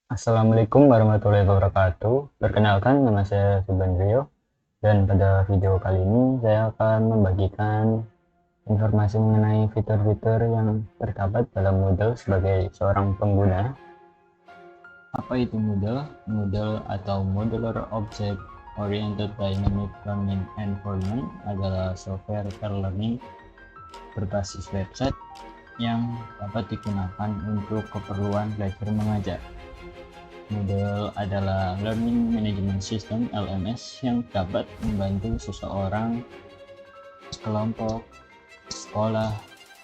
Assalamualaikum warahmatullahi wabarakatuh. Perkenalkan, nama saya Subandrio, dan pada video kali ini saya akan membagikan informasi mengenai fitur-fitur yang terdapat dalam Moodle sebagai seorang pengguna. Apa itu Moodle? Moodle atau Modular Object Oriented Dynamic Learning Environment adalah software e-learning berbasis website yang dapat digunakan untuk keperluan belajar mengajar. Moodle adalah Learning Management System (LMS) yang dapat membantu seseorang, kelompok, sekolah,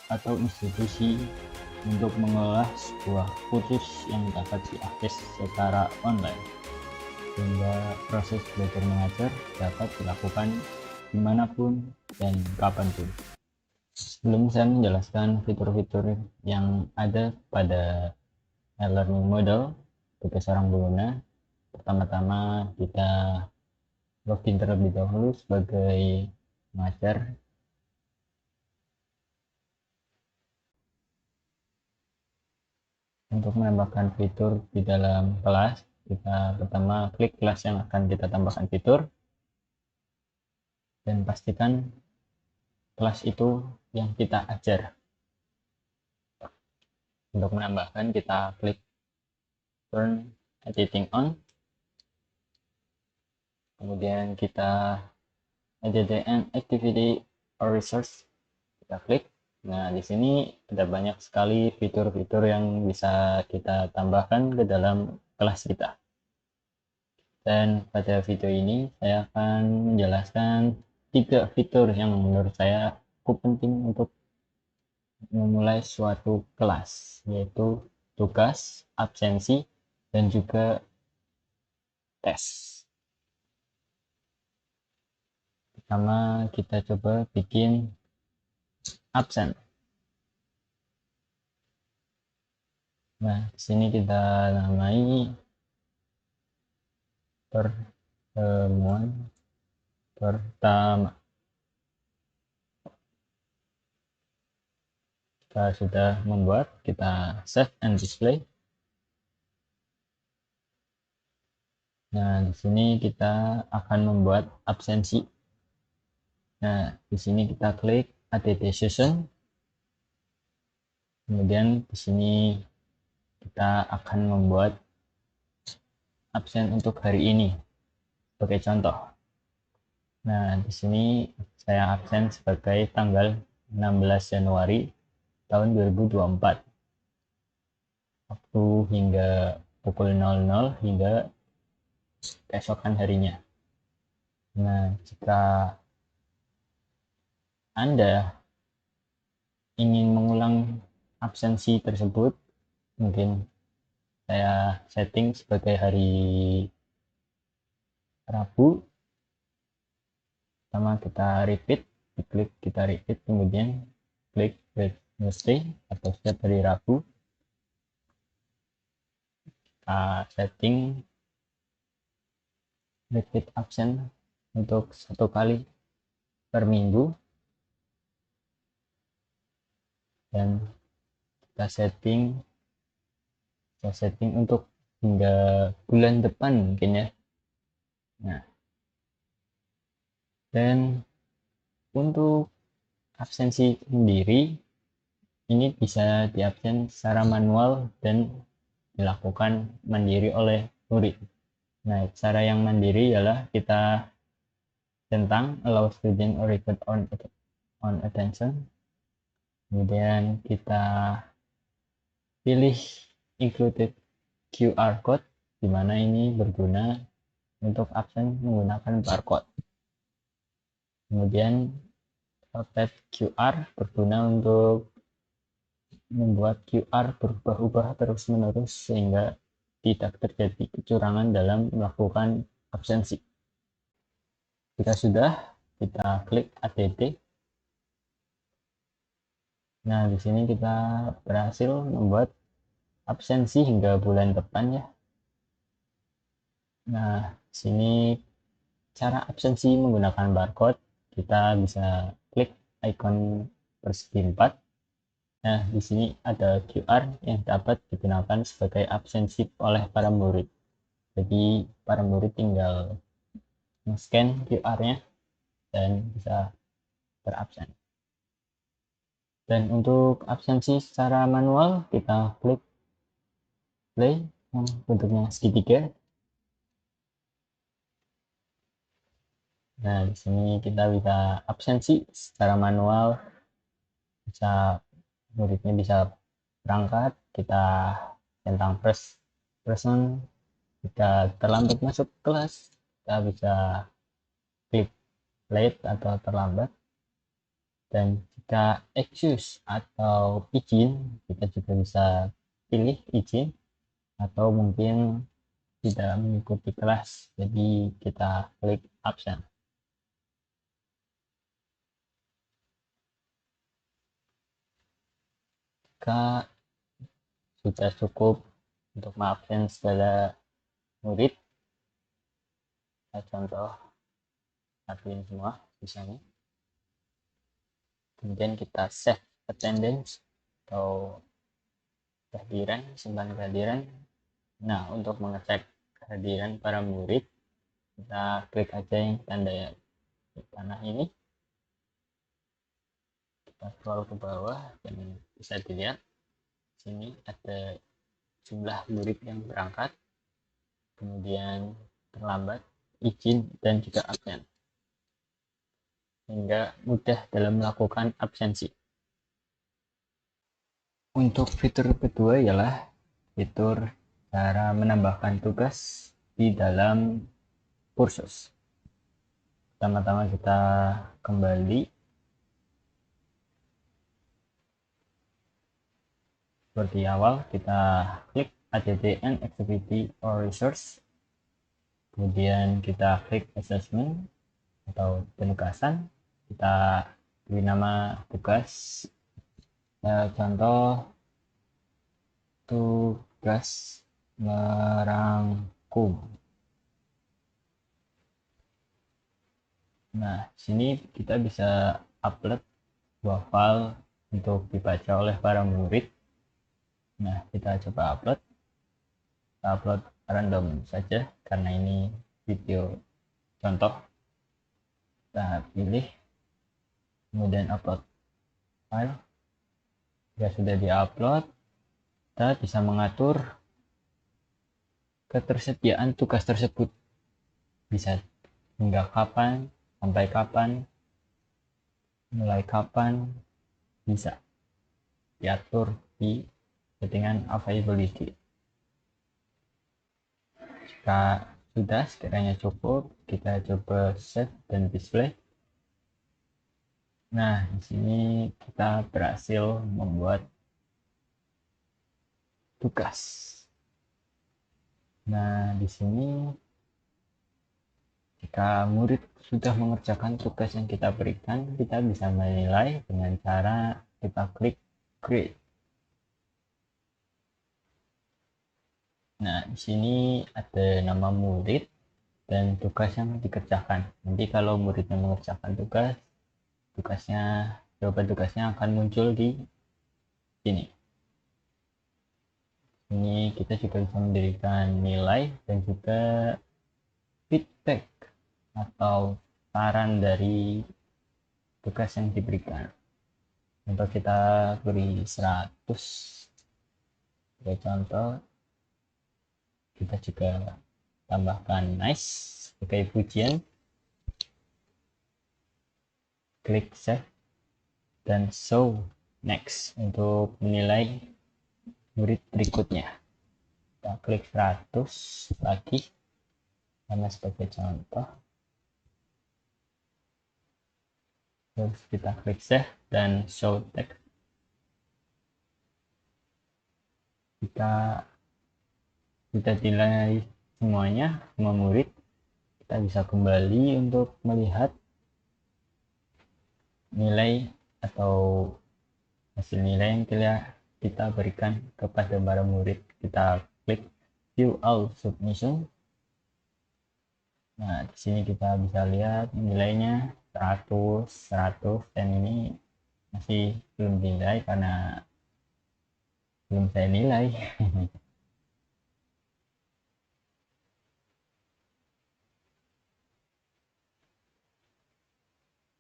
atau institusi untuk mengelola sebuah kursus yang dapat diakses secara online, sehingga proses belajar mengajar dapat dilakukan dimanapun dan kapanpun. Sebelum saya menjelaskan fitur-fitur yang ada pada e-learning model sebagai seorang pengguna, pertama-tama kita login terlebih dahulu sebagai pengajar. Untuk menambahkan fitur di dalam kelas, kita pertama klik kelas yang akan kita tambahkan fitur dan pastikan kelas itu yang kita ajar. Untuk menambahkan, kita klik turn editing on, kemudian kita add an activity or resource, kita klik. Nah, di sini ada banyak sekali fitur-fitur yang bisa kita tambahkan ke dalam kelas kita. Dan pada video ini saya akan menjelaskan 3 fitur yang menurut saya cukup penting untuk memulai suatu kelas, yaitu tugas, absensi, dan juga tes. Pertama, kita coba bikin absen. Nah, di sini kita namai pertemuan pertama. Kita sudah membuat, kita save and display. Nah, di sini kita akan membuat absensi. Nah, di sini kita klik add session. Kemudian di sini kita akan membuat absen untuk hari ini sebagai contoh. Nah, di sini saya absen sebagai tanggal 16 Januari tahun 2024. Waktu hingga pukul 00 hingga keesokan harinya. Nah, jika Anda ingin mengulang absensi tersebut, mungkin saya setting sebagai hari Rabu. Pertama kita repeat, diklik kita repeat, kemudian klik Wednesday atau setiap hari Rabu. Kita setting repeat absen untuk 1 kali per minggu, dan kita setting untuk hingga bulan depan mungkin ya. Nah, dan untuk absensi sendiri ini bisa diabsen secara manual dan dilakukan mandiri oleh murid. Nah, cara yang mandiri ialah kita centang allow student or record on attention, kemudian kita pilih included QR code, di mana ini berguna untuk absen menggunakan barcode. Kemudian tap QR berguna untuk membuat QR berubah-ubah terus-menerus sehingga tidak terjadi kecurangan dalam melakukan absensi. Jika sudah, kita klik ADD. Nah, di sini kita berhasil membuat absensi hingga bulan depan ya. Nah, di sini cara absensi menggunakan barcode, kita bisa klik icon persegi 4. Nah, di sini ada QR yang dapat digunakan sebagai absensi oleh para murid. Jadi para murid tinggal scan QR-nya dan bisa berabsen. Dan untuk absensi secara manual, kita klik play yang bentuknya segitiga. Nah, di sini kita bisa absensi secara manual, bisa muridnya bisa berangkat, kita centang person, jika terlambat masuk kelas, kita bisa klik late atau terlambat, dan jika excuse atau izin, kita juga bisa pilih izin atau mungkin tidak mengikuti kelas, jadi kita klik absen. Jika sudah cukup untuk mengabsen segala murid, kita contoh admin semua di sini. Kemudian kita save attendance atau kehadiran, simpan kehadiran. Nah, untuk mengecek kehadiran para murid, kita klik aja yang tanda panah ini, kita scroll ke bawah dan bisa dilihat sini ada jumlah murid yang berangkat, kemudian terlambat, izin, dan juga absen, sehingga mudah dalam melakukan absensi. Untuk fitur kedua ialah fitur cara menambahkan tugas di dalam kursus. Pertama-tama kita kembali seperti awal, kita klik add an activity or resource, kemudian kita klik assessment atau penugasan, kita beri nama tugas, contoh tugas merangkum. Nah, sini kita bisa upload dua file untuk dibaca oleh para murid. Nah, kita coba upload. Kita upload random saja karena ini video contoh. Kita pilih, kemudian upload file. Jika sudah diupload, kita bisa mengatur ketersediaan tugas tersebut. Bisa hingga kapan, sampai kapan, mulai kapan, bisa diatur di settingan availability. Jika sudah sekiranya cukup, kita coba save dan display. Nah, di sini kita berhasil membuat tugas. Nah, di sini jika murid sudah mengerjakan tugas yang kita berikan, kita bisa menilai dengan cara kita klik grade. Nah, di sini ada nama murid dan tugas yang dikerjakan. Nanti kalau muridnya mengerjakan jawaban tugasnya akan muncul di sini. Ini kita juga bisa mendirikan nilai dan juga feedback atau saran dari tugas yang diberikan. Untuk kita beri 100 sebagai contoh, kita juga tambahkan nice sebagai pujian, klik save dan show next untuk menilai murid berikutnya. Kita klik 100 lagi karena sebagai contoh, terus kita klik save dan show text. Kita sudah nilai semuanya, semua murid, kita bisa kembali untuk melihat nilai atau hasil nilai yang kita berikan kepada para murid. Kita klik view all submission. Nah, di sini kita bisa lihat nilainya 100, 100, dan ini masih belum dinilai karena belum saya nilai.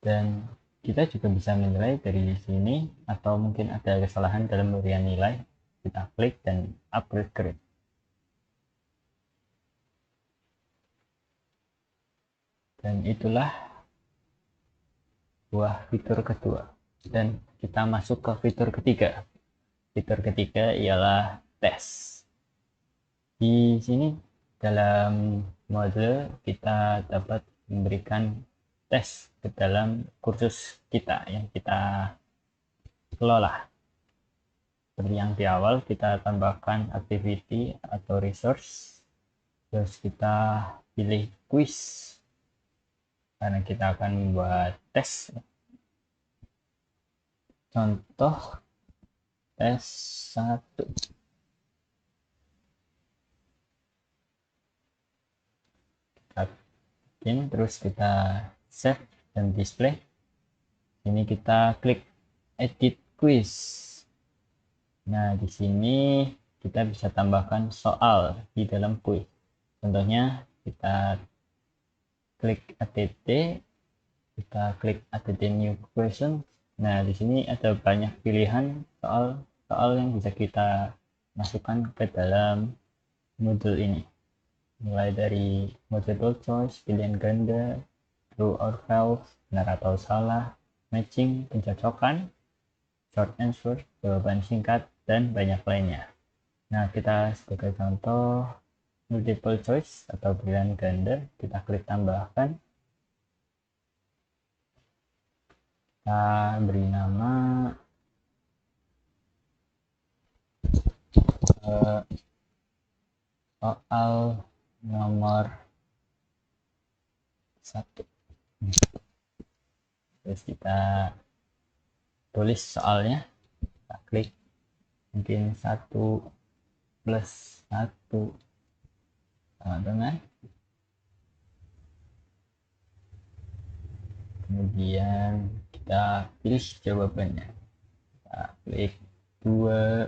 Dan kita juga bisa menilai dari sini, atau mungkin ada kesalahan dalam pemberian nilai, kita klik dan upgrade grade. Dan itulah buah fitur kedua. Dan kita masuk ke fitur ketiga. Fitur ketiga ialah tes. Di sini dalam module kita dapat memberikan tes ke dalam kursus kita yang kita kelola. Seperti yang di awal, kita tambahkan activity atau resource, terus kita pilih quiz karena kita akan membuat tes. Contoh tes 1. Kita bikin, terus kita save dan display. Ini kita klik edit quiz. Nah, di sini kita bisa tambahkan soal di dalam quiz. Contohnya kita klik add, kita klik add new question. Nah, di sini ada banyak pilihan soal yang bisa kita masukkan ke dalam modul ini. Mulai dari multiple choice, pilihan ganda, true or false, benar atau salah, matching, pencocokan, short answer, jawaban singkat, dan banyak lainnya. Nah, kita sebagai contoh multiple choice atau pilihan ganda, kita klik tambahkan. Kita beri nama soal nomor 1. Terus kita tulis soalnya, kita klik mungkin 1+1 sama dengan, kemudian kita pilih jawabannya, kita klik 2,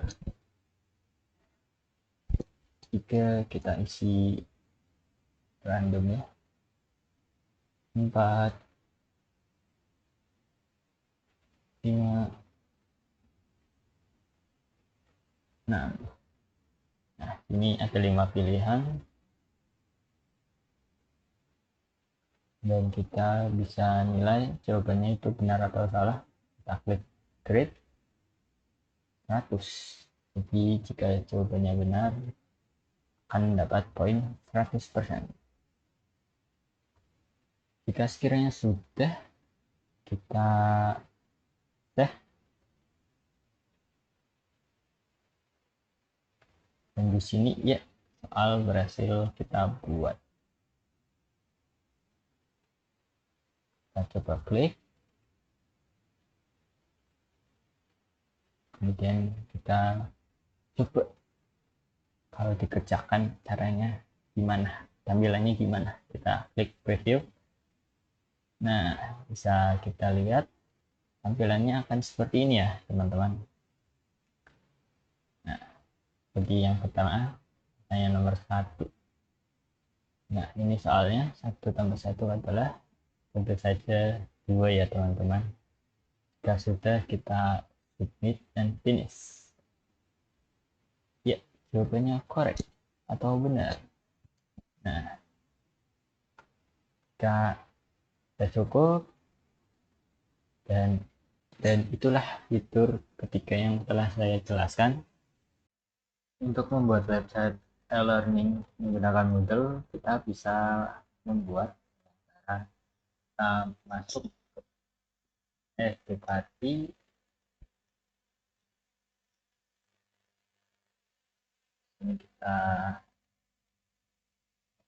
3, kita isi random ya, 4, 5, 6. Nah, ini ada 5 pilihan dan kita bisa nilai jawabannya itu benar atau salah. Kita klik grade 100. Jadi jika jawabannya benar akan dapat poin 100%. Jika sekiranya sudah, kita save dan di sini ya soal berhasil kita buat. Kita coba klik, kemudian kita coba kalau dikerjakan caranya gimana, tampilannya gimana. Kita klik preview. Nah, bisa kita lihat tampilannya akan seperti ini ya teman-teman. Nah, bagi yang pertama, pertanyaan nomor 1. Nah, ini soalnya 1+1 adalah tentu saja 2 ya teman-teman. Jika sudah, kita submit dan finish. Ya, jawabannya correct atau benar. Nah, jika sudah cukup, dan itulah fitur ketiga yang telah saya jelaskan. Untuk membuat website e-learning menggunakan Moodle, kita bisa membuat kita masuk edukasi, ini kita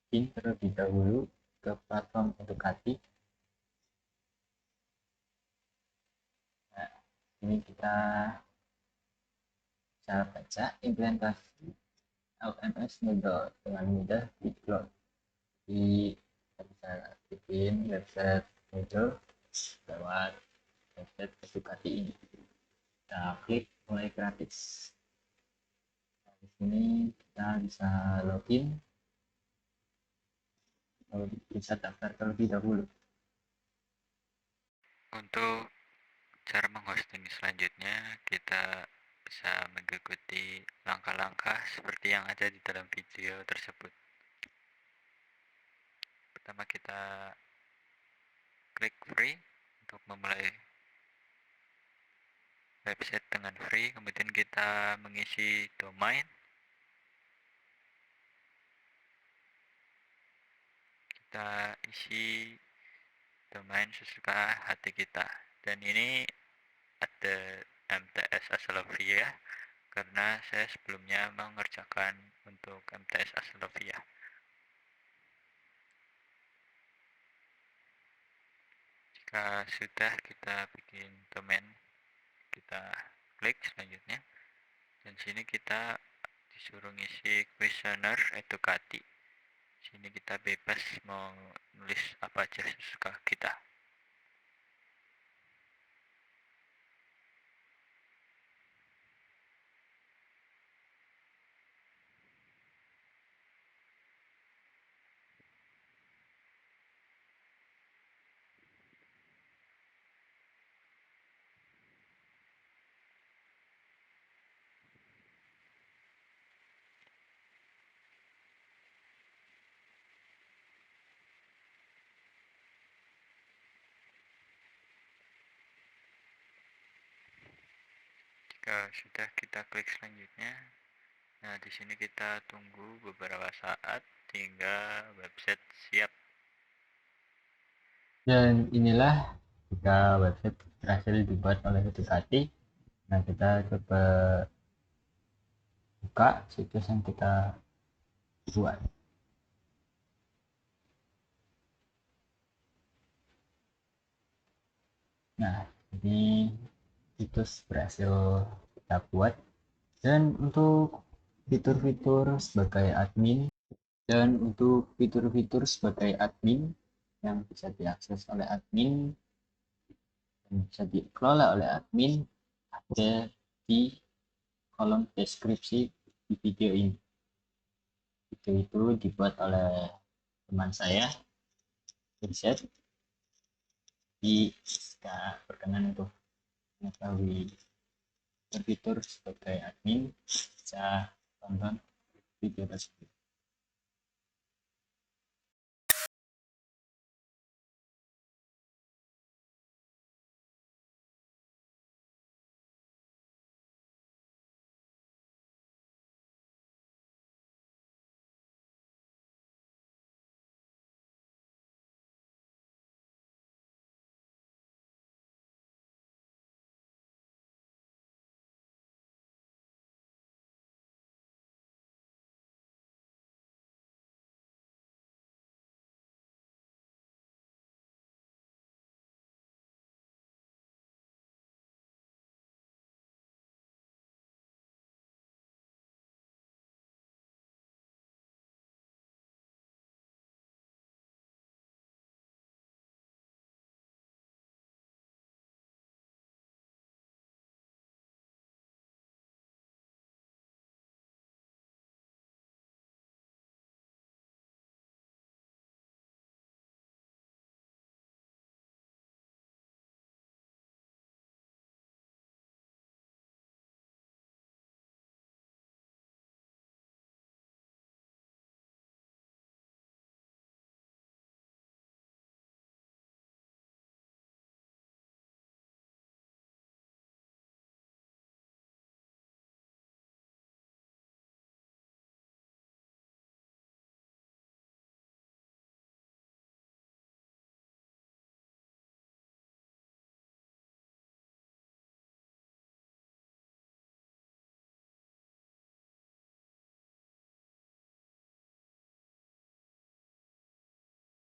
login terlebih dahulu ke platform edukasi. Nah, ini kita bisa baca implementasi LMS Moodle dengan mudah di download. Jadi kita bisa bikin website Moodle lewat website edukasi ini. Kita klik mulai gratis. Ini kita bisa login, bisa daftar terlebih dahulu. Untuk cara menghosting selanjutnya, kita bisa mengikuti langkah-langkah seperti yang ada di dalam video tersebut. Pertama kita klik free untuk memulai website dengan free, kemudian kita mengisi domain, kita isi domain sesuka hati kita. Dan ini ada MTS Aslovia karena saya sebelumnya mengerjakan untuk MTS Aslovia. Jika sudah kita bikin domain, kita klik selanjutnya, dan sini kita disuruh ngisi kuesioner edukasi. Sini kita bebas mau nulis apa aja sesuka kita. Jika sudah, kita klik selanjutnya. Nah, di sini kita tunggu beberapa saat hingga website siap. Dan inilah jika website berhasil dibuat oleh Edukasi. Nah, kita coba buka situs yang kita buat. Nah, ini situs berhasil kita buat. Dan untuk fitur-fitur sebagai admin yang bisa diakses oleh admin dan bisa dikelola oleh admin ada di kolom deskripsi di video ini. Video itu dibuat oleh teman saya, Vincent. Jika berkenan untuk mengetahui fitur sebagai admin, bisa tonton video tersebut.